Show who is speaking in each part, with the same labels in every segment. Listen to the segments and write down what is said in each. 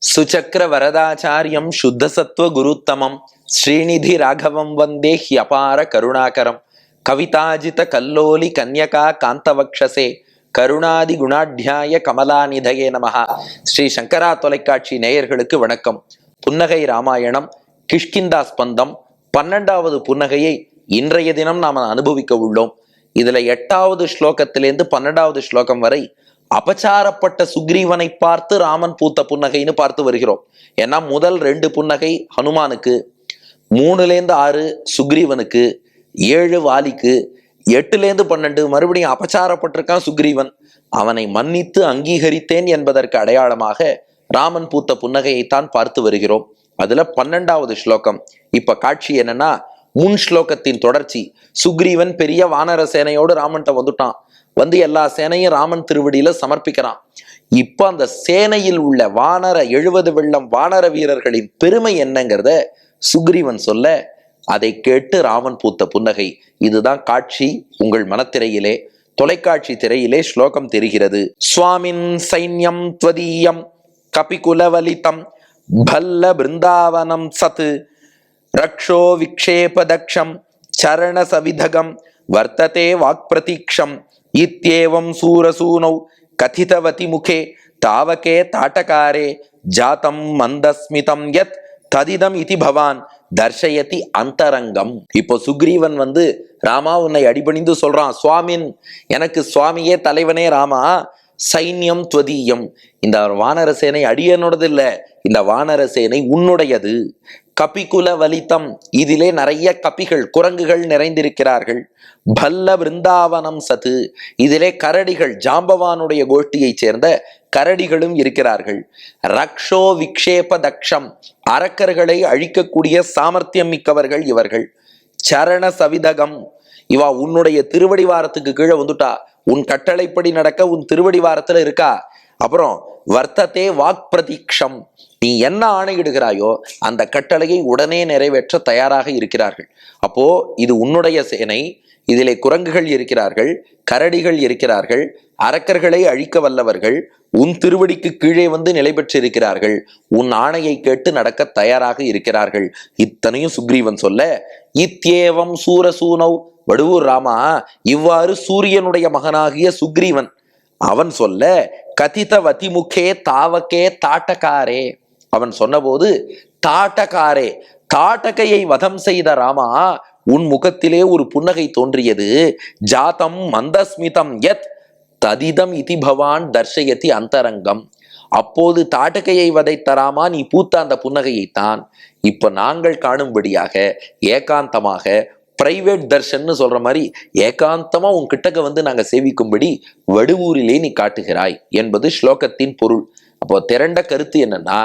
Speaker 1: சுச்சக்கர வரதாச்சாரியம் சுத்தசத்வ குருத்தமம் ஸ்ரீநிதி ராகவம் வந்தே ஹியபார கருணாகரம் கவிதாஜித கல்லோலி கன்யகா காந்தவக்ஷசே கருணாதி குணாட்யாய கமலாநிதயே நமஹா. ஸ்ரீ சங்கரா தொலைக்காட்சி நேயர்களுக்கு வணக்கம். புன்னகை ராமாயணம் கிஷ்கிந்தா ஸ்பந்தம் 12வது புன்னகையை இன்றைய தினம் நாம் அனுபவிக்க உள்ளோம். இதுல 8வது ஸ்லோகத்திலேருந்து 12வது ஸ்லோகம் வரை அபச்சாரப்பட்ட சுக்ரீவனை பார்த்து ராமன் பூத்த புன்னகைன்னு பார்த்து வருகிறோம். ஏன்னா முதல் 2 புன்னகை ஹனுமானுக்கு, 3லேருந்து 6 சுக்ரீவனுக்கு, 7 வாலிக்கு, 8லேருந்து 12 மறுபடியும் அபச்சாரப்பட்டிருக்கான் சுக்ரீவன். அவனை மன்னித்து அங்கீகரித்தேன் என்பதற்கு அடையாளமாக ராமன் பூத்த புன்னகையைத்தான் பார்த்து வருகிறோம். அதுல 12வது ஸ்லோகம். இப்ப காட்சி என்னன்னா, முன் ஸ்லோகத்தின் தொடர்ச்சி. சுக்ரீவன் பெரிய வானர சேனையோடு ராமன்ட்ட வந்துட்டான். வந்து எல்லா சேனையும் ராமன் திருவடியில சமர்ப்பிக்கிறான். இப்ப அந்த சேனையில் உள்ள 70 வெள்ளம் வானர வீரர்களின் பெருமை என்னங்கிறத சுக்ரீவன் சொல்ல, அதை கேட்டு ராமன் பூத்த புன்னகை. இதுதான் காட்சி. உங்கள் மனத்திரையிலே, தொலைக்காட்சி திரையிலே ஸ்லோகம் தெரிகிறது. சுவாமின் சைன்யம் த்வதீயம் கபிகுலவலிதம் பல்ல பிருந்தாவனம் சத்து ரக்ஷோ விக்ஷேபதக்ஷம் சரண சவிதகம் வர்த்ததே வாக்பிரதீக்ஷம் இத்யேவம் சூரசூனௌ கதிதவதி முகே தாவகே தாட்டகாரே ஜாதம் மந்தஸ்மிதம் யத் ததிதம் இதி பவான் தர்ஷயதி அந்தரங்கம். இப்போ சுக்ரீவன் வந்து ராமா உன்னை அடிபணிந்து சொல்றான். சுவாமின், எனக்கு சுவாமியே தலைவனே ராமா. சைன்யம் துவதீயம், இந்த வானர சேனை அடியனோடது இல்ல, இந்த வானர சேனை உன்னுடையது. கபிகுல வலிதம், இதிலே நிறைய கபிகள், குரங்குகள் நிறைந்திருக்கிறார்கள். பல்ல பிருந்தாவனம் சத்து, இதிலே கரடிகள், ஜாம்பவானுடைய கோஷ்டியைச் சேர்ந்த கரடிகளும் இருக்கிறார்கள். ரக்ஷோ விக்ஷேப தக்ஷம், அரக்கர்களை அழிக்கக்கூடிய சாமர்த்தியம் மிக்கவர்கள் இவர்கள். சரண சவிதகம், இவா உன்னுடைய திருவடிவாரத்துக்கு கீழே வந்துட்டா. உன் கட்டளைப்படி நடக்க உன் திருவடிவாரத்துல இருக்கா. அப்புறம் வர்த்ததே வாக் பிரதீக்ஷம், நீ என்ன ஆணையிடுகிறாயோ அந்த கட்டளையை உடனே நிறைவேற்ற தயாராக இருக்கிறார்கள். அப்போ இது உன்னுடைய சேனை, இதிலே குரங்குகள் இருக்கிறார்கள், கரடிகள் இருக்கிறார்கள், அரக்கர்களை அழிக்க வல்லவர்கள் உன் திருவடிக்கு கீழே வந்து நிலை பெற்றிருக்கிறார்கள், உன் ஆணையை கேட்டு நடக்க தயாராக இருக்கிறார்கள். இத்தனையும் சுக்ரீவன் சொல்ல, இத்யேவம் சூரசூனௌ, வடுவூர் ராமா, இவ்வாறு சூரியனுடைய மகனாகிய சுக்ரீவன் அவன் சொல்ல, கதித வதிமுகே தாவகே தாட்டகாரே, அவன் சொன்னபோது தாட்டகாரே, தாட்டகையை வதம் செய்த ராமா, உன் முகத்திலே ஒரு புன்னகை தோன்றியது. ஜாதம் மந்தஸ்மிதம் யத் ததிதம் இதி பவான் தர்ஷயதி அந்தரங்கம், அப்போது தாட்டகையை வதைத்த ராமா நீ பூத்த அந்த புன்னகையைத்தான் இப்ப நாங்கள் காணும்படியாக ஏகாந்தமாக, பிரைவேட் தர்ஷன்னு சொல்ற மாதிரி ஏகாந்தமா உன் கிட்டக்க வந்து நாங்க சேவிக்கும்படி வடுவூரிலே நீ காட்டுகிறாய் என்பது ஸ்லோகத்தின் பொருள். அப்போ திரண்ட கருத்து என்னன்னா,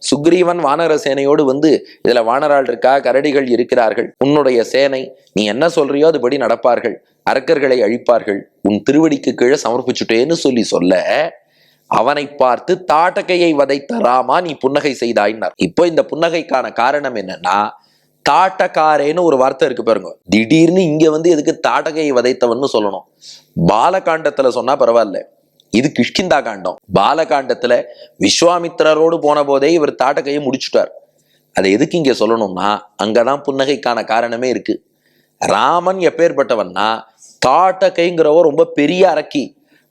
Speaker 1: சுக்ரீவன் வானர சேனையோடு வந்து, இதுல வானரால் இருக்கா, கரடிகள் இருக்கிறார்கள், உன்னுடைய சேனை, நீ என்ன சொல்றியோ அதுபடி நடப்பார்கள், அரக்கர்களை அழிப்பார்கள், உன் திருவடிக்கு கீழே சமர்ப்பிச்சுட்டேன்னு சொல்ல, அவனை பார்த்து தாட்டகையை வதைத்த ராமா நீ புன்னகை செய்தாயினார். இப்போ இந்த புன்னகைக்கான காரணம் என்னன்னா, தாட்டகாரேன்னு ஒரு வார்த்தை இருக்கு பாருங்க. திடீர்னு இங்க வந்து எதுக்கு தாட்டகையை வதைத்தவன்னு சொல்லணும்? பாலகாண்டத்துல சொன்னா பரவாயில்ல, இது கிஷ்கிந்தா காண்டம். பாலகாண்டத்துல விஸ்வாமித்திரரோடு போன போதே இவர் தாட்டகையை முடிச்சுட்டார். அதை எதுக்கு இங்க சொல்லணும்னா, அங்கதான் புன்னகைக்கான காரணமே இருக்கு. ராமன் எப்பேற்பட்டவன்னா, தாட்டகைங்கிறவ ரொம்ப பெரிய அரக்கி,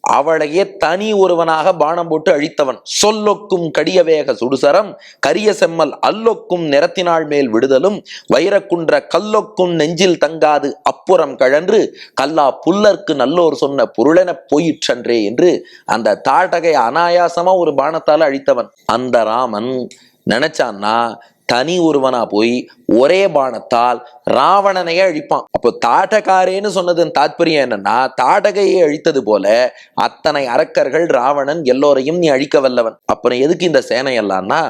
Speaker 1: அவளையே தனி ஒருவனாக பானம் போட்டு அழித்தவன். சொல்லொக்கும் கடியவேக சுடுசரம் கரிய செம்மல் அல்லொக்கும் நிறத்தினாள் மேல் விடுதலும் வைரக்குன்ற கல்லொக்கும் நெஞ்சில் தங்காது அப்புறம் கழன்று கல்லா புல்லர்க்கு நல்லோர் சொன்ன பொருளென போயிற்றன்றே என்று அந்த தாட்டகை அனாயாசமா ஒரு பானத்தால அழித்தவன். அந்த ராமன் நினைச்சான்னா தனி ஒருவனா போய் ஒரே பானத்தால் ராவணனையே அழிப்பான். அப்போ தாட்டகாரேன்னு சொன்னதன் தாத்பரியம் என்னன்னா, தாட்டகையை அழித்தது போல அத்தனை அரக்கர்கள், ராவணன் எல்லோரையும் நீ அழிக்க வல்லவன். அப்புறம் எதுக்கு இந்த சேனையெல்லாம்னா,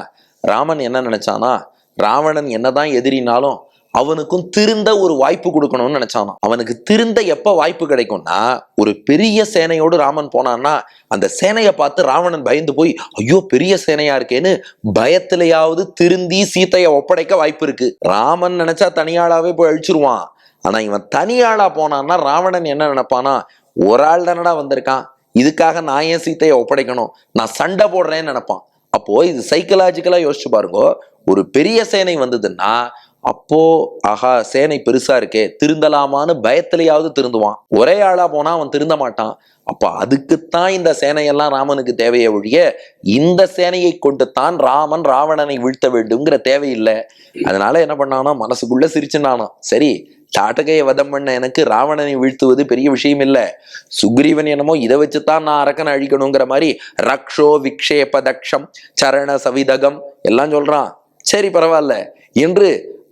Speaker 1: ராமன் என்ன நினைச்சானா, ராவணன் என்னதான் எதிரினாலும் அவனுக்கும் திருந்த ஒரு வாய்ப்பு கொடுக்கணும்னு நினைச்சானா. அவனுக்கு திருந்த எப்ப வாய்ப்பு கிடைக்கும்னா, ஒரு பெரிய சேனையோடு ராமன் போனான்னா அந்த சேனையை பார்த்து ராவணன் பயந்து போய், ஐயோ பெரிய சேனையா இருக்கேன்னு பயத்திலேயாவது திருந்தி சீத்தையை ஒப்படைக்க வாய்ப்பு இருக்கு. ராமன் நினைச்சா தனியாளாவே போய் அழிச்சிருவான். ஆனா இவன் தனியாளா போனான்னா ராவணன் என்ன நினைப்பானா, ஒரு ஆள் தானடா வந்திருக்கான், இதுக்காக நான் ஏன் சீத்தையை ஒப்படைக்கணும், நான் சண்டை போடுறேன்னு நினைப்பான். அப்போ இது சைக்கலாஜிக்கலா யோசிச்சு பாருங்க. ஒரு பெரிய சேனை வந்ததுன்னா அப்போ ஆஹா சேனை பெருசா இருக்கே, திருந்தலாமான்னு பயத்திலேயாவது திருந்துவான். ஒரே ஆளா போனா அவன் திருந்த மாட்டான். அப்ப அதுக்குத்தான் இந்த சேனையெல்லாம் ராமனுக்கு தேவையை ஒழிய இந்த சேனையை கொண்டு தான் ராமன் ராவணனை வீழ்த்த வேண்டும்ங்கிற தேவையில்லை. அதனால என்ன பண்ணானோ மனசுக்குள்ள சிரிச்சுனானோ, சரி தாட்டகையை வதம் பண்ண எனக்கு ராவணனை வீழ்த்துவது பெரிய விஷயம் இல்லை, சுக்ரீவன் என்னமோ இதை வச்சுதான் நான் அரக்கனை அழிக்கணுங்கிற மாதிரி ரக்ஷோ விக்ஷேபதக்ஷம் சரண சவிதகம் எல்லாம் சொல்றான். சரி பரவாயில்ல என்று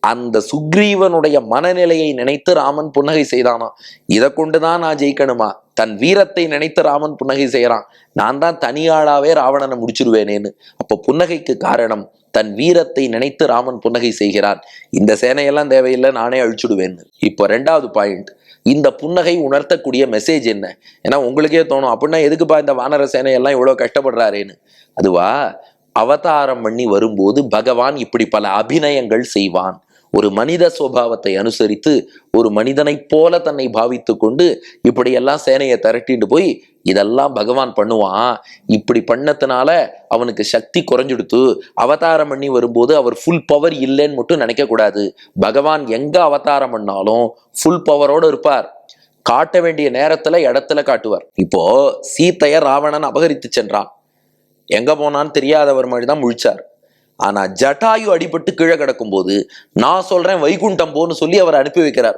Speaker 1: அந்த சுக்ரீவனுடைய மனநிலையை நினைத்து ராமன் புன்னகை செய்தானா. இதை கொண்டுதான் நான் ஜெயிக்கணுமா? தன் வீரத்தை நினைத்து ராமன் புன்னகை செய்யறான். நான் தான் தனியாளாவே ராவணனை முடிச்சிருவேனேன்னு. அப்ப புன்னகைக்கு காரணம் தன் வீரத்தை நினைத்து ராமன் புன்னகை செய்கிறான். இந்த சேனையெல்லாம் தேவையில்லை, நானே அழிச்சுடுவேன்னு. இப்போ 2வது பாயிண்ட், இந்த புன்னகை உணர்த்தக்கூடிய மெசேஜ் என்ன? ஏன்னா உங்களுக்கே தோணும், அப்படின்னா எதுக்குப்பா இந்த வானர சேனையெல்லாம் இவ்வளவு கஷ்டப்படுறாரேன்னு. அதுவா, அவதாரம் பண்ணி வரும்போது பகவான் இப்படி பல அபிநயங்கள் செய்வான். ஒரு மனித சுபாவத்தை அனுசரித்து ஒரு மனிதனைப் போல தன்னை பாவித்து கொண்டு இப்படியெல்லாம் சேனையை திரட்டிட்டு போய் இதெல்லாம் பகவான் பண்ணுவான். இப்படி பண்ணதுனால அவனுக்கு சக்தி குறைஞ்சிடுத்து. அவதாரம் பண்ணி வரும்போது அவர் ஃபுல் பவர் இல்லைன்னு மட்டும் நினைக்க கூடாது. பகவான் எங்க அவதாரம் பண்ணாலும் ஃபுல் பவரோடு இருப்பார். காட்ட வேண்டிய நேரத்துல இடத்துல காட்டுவார். இப்போ சீத்தைய ராவணன் அபகரித்து சென்றான். எங்க போனான்னு தெரியாதவர் மாதிரி தான் முழிச்சார். ஆனா ஜட்டாயு அடிபட்டு கீழே கிடக்கும் போது நான் சொல்றேன் வைகுண்டம் போன்னு சொல்லி அவர் அனுப்பி வைக்கிறார்.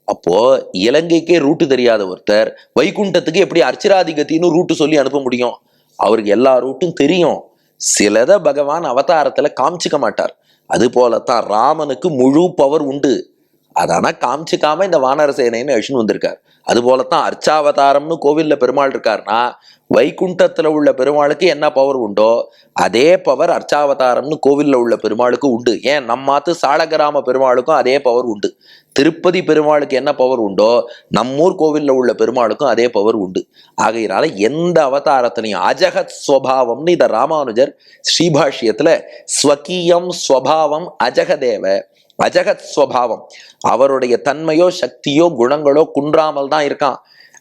Speaker 1: அப்போ இலங்கைக்கே ரூட்டு தெரியாத ஒருத்தர் வைகுண்டத்துக்கு எப்படி அர்ச்சராதிகத்தின்னு ரூட்டு சொல்லி அனுப்ப முடியும்? அவருக்கு எல்லா ரூட்டும் தெரியும். சிலதை பகவான் அவதாரத்துல காமிச்சிக்க மாட்டார். அது போலத்தான் ராமனுக்கு முழு பவர் உண்டு. அதானா காமிச்சிக்காம இந்த வானர சேனைன்னு அழிச்சுன்னு வந்திருக்கார். அது போலத்தான் அர்ச்சாவதாரம்னு கோவில்ல பெருமாள் இருக்காருன்னா வைகுண்டத்துல உள்ள பெருமாளுக்கு என்ன பவர் உண்டோ அதே பவர் அர்ச்சாவதாரம்னு கோவில்ல உள்ள பெருமாளுக்கு உண்டு. ஏன் நம்மாத்து சாலகிராம பெருமாளுக்கும் அதே பவர் உண்டு. திருப்பதி பெருமாளுக்கு என்ன பவர் உண்டோ நம்மூர் கோவில்ல உள்ள பெருமாளுக்கும் அதே பவர் உண்டு. ஆகையினால எந்த அவதாரத்திலையும் அஜகத் ஸ்வபாவம்னு இத ராமானுஜர் ஸ்ரீபாஷ்யத்துல ஸ்வகீயம் ஸ்வபாவம் அஜகதேவ, அஜகத் ஸ்வபாவம், அவருடைய தன்மையோ சக்தியோ குணங்களோ குன்றாமல் தான் இருக்கான்.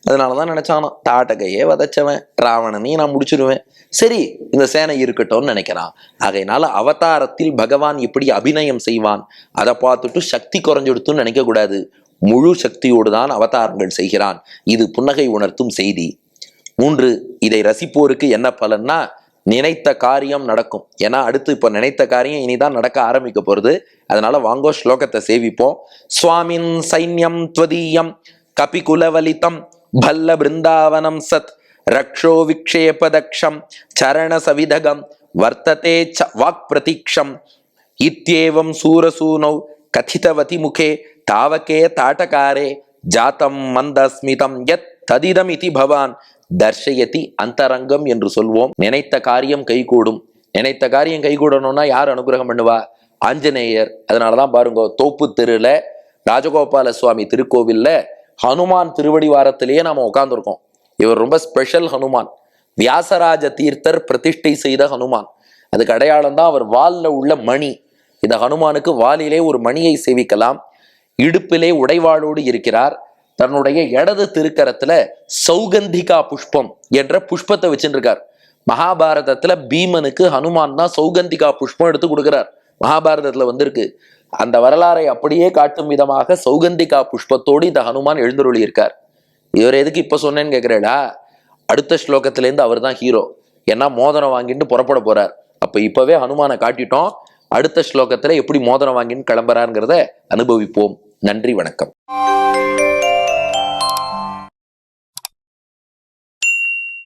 Speaker 1: அதனாலதான் நினைச்சானோ தாட்டகையே வதச்சவன் ராவணனையும் நான் முடிச்சிருவேன், சரி இந்த சேனை இருக்கட்டும்னு நினைக்கிறான். ஆகையினால அவதாரத்தில் பகவான் இப்படி அபிநயம் செய்வான். அதை பார்த்துட்டு சக்தி குறைஞ்சுடுத்துன்னு நினைக்க கூடாது. முழு சக்தியோடு தான் அவதாரங்கள் செய்கிறான். இது புன்னகை உணர்த்தும் செய்தி. 3, இதை ரசிப்போருக்கு என்ன பலன்னா நினைத்த காரியம் நடக்கும். ஏன்னா அடுத்து இப்ப நினைத்த காரியம் இனிதான் நடக்க ஆரம்பிக்க போறது. அதனால வாங்கோ ஸ்லோகத்தை சேவிப்போம். சுவாமின் சைன்யம் த்வதீயம் கபிகுலவலிதம் பல்ல பிருந்தாவனம் சத் ரக்ஷோ விக்ஷேபதக்ஷம் சரண சவிதகம் வர்த்ததே வாக் பிரதீக்ஷம் இத்யேவம் சூரசூனௌ கதிதவதி முகே தாவகே தாட்டகாரே ஜாத்தம் மந்தஸ்மிதம் யத் ததிதம் இதி பவான் தர்ஷயதி அந்தரங்கம் என்று சொல்வோம். நினைத்த காரியம் கைகூடும். நினைத்த காரியம் கைகூடணும்னா யார் அனுகிரகம் பண்ணுவா? ஆஞ்சநேயர். அதனாலதான் பாருங்க தோப்பு தெருல ராஜகோபால சுவாமி திருக்கோவில்ல ஹனுமான் திருவடி வாரத்திலேயே நாம உட்கார்ந்துருக்கோம். இவர் ரொம்ப ஸ்பெஷல் ஹனுமான். வியாசராஜ தீர்த்தர் பிரதிஷ்டை செய்த ஹனுமான். அதுக்கு அடையாளம் தான் அவர் வால்ல உள்ள மணி. இந்த ஹனுமானுக்கு வாலிலே ஒரு மணியை சேவிக்கலாம். இடுப்பிலே உடைவாளோடு இருக்கிறார். தன்னுடைய இடது திருக்கரத்துல சௌகந்திகா புஷ்பம் என்ற புஷ்பத்தை வச்சுருக்கார். மகாபாரதத்துல பீமனுக்கு ஹனுமான் தான் சௌகந்திகா புஷ்பம் எடுத்து கொடுக்கிறார். மகாபாரதத்துல வந்திருக்கு. அந்த வரலாறை அப்படியே காட்டும் விதமாக சௌகந்திகா புஷ்பத்தோடு இந்த ஹனுமான் எழுந்தருளி இருக்கார். இவர் எதுக்கு இப்ப சொன்னேன்னு கேட்கிறேடா, அடுத்த ஸ்லோகத்திலேருந்து அவர் தான் ஹீரோ. ஏன்னா மோதிரம் வாங்கிட்டு புறப்பட போறார். அப்ப இப்பவே ஹனுமானை காட்டிட்டோம். அடுத்த ஸ்லோகத்துல எப்படி மோதிரம் வாங்கின்னு கிளம்புறாருங்கிறத அனுபவிப்போம். நன்றி, வணக்கம்.